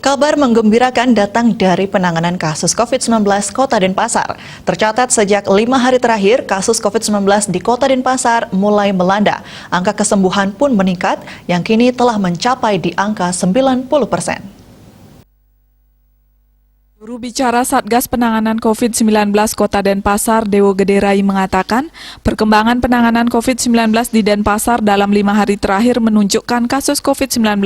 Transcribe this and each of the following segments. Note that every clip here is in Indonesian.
Kabar menggembirakan datang dari penanganan kasus COVID-19 Kota Denpasar. Tercatat sejak 5 hari terakhir, kasus COVID-19 di Kota Denpasar mulai melanda. Angka kesembuhan pun meningkat, yang kini telah mencapai di angka 90%. Juru bicara Satgas Penanganan COVID-19 Kota Denpasar, Dewo Gede Rai mengatakan, perkembangan penanganan COVID-19 di Denpasar dalam 5 hari terakhir menunjukkan kasus COVID-19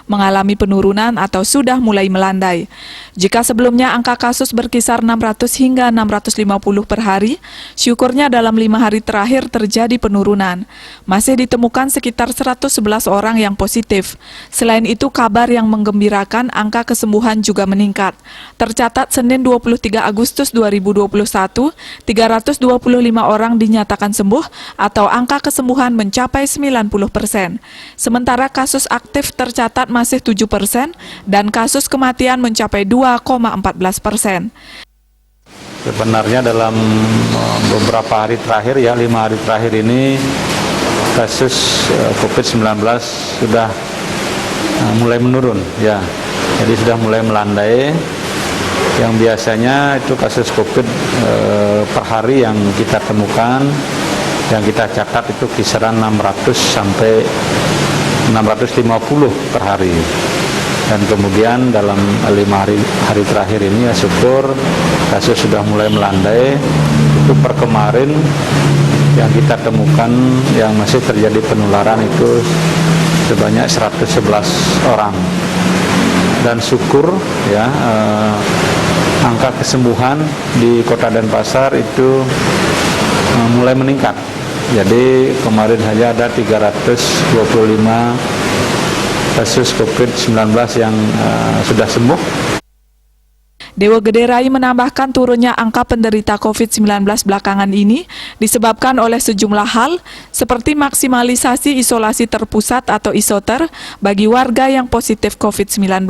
mengalami penurunan atau sudah mulai melandai. Jika sebelumnya angka kasus berkisar 600 hingga 650 per hari, syukurnya dalam 5 hari terakhir terjadi penurunan. Masih ditemukan sekitar 111 orang yang positif. Selain itu, kabar yang menggembirakan, angka kesembuhan juga meningkat. Tercatat Senin 23 Agustus 2021, 325 orang dinyatakan sembuh atau angka kesembuhan mencapai 90%. Sementara kasus aktif tercatat masih 7% dan kasus kematian mencapai 2,14%. Sebenarnya dalam beberapa hari terakhir, 5 hari terakhir ini kasus COVID-19 sudah mulai menurun, ya. Jadi sudah mulai melandai. Yang biasanya itu kasus COVID per hari yang kita temukan, yang kita catat itu kisaran 600 sampai 650 per hari. Dan kemudian dalam 5 hari terakhir ini, ya syukur kasus sudah mulai melandai. Itu per kemarin yang kita temukan yang masih terjadi penularan itu sebanyak 111 orang. Dan syukur ya, angka kesembuhan di Kota Denpasar itu mulai meningkat. Jadi kemarin saja ada 325 kasus COVID-19 yang sudah sembuh. Dewo Gede Rai menambahkan turunnya angka penderita COVID-19 belakangan ini disebabkan oleh sejumlah hal seperti maksimalisasi isolasi terpusat atau isoter bagi warga yang positif COVID-19.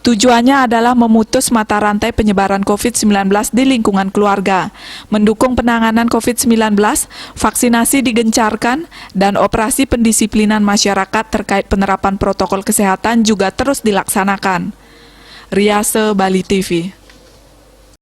Tujuannya adalah memutus mata rantai penyebaran COVID-19 di lingkungan keluarga, mendukung penanganan COVID-19, vaksinasi digencarkan, dan operasi pendisiplinan masyarakat terkait penerapan protokol kesehatan juga terus dilaksanakan. Riase, Bali TV.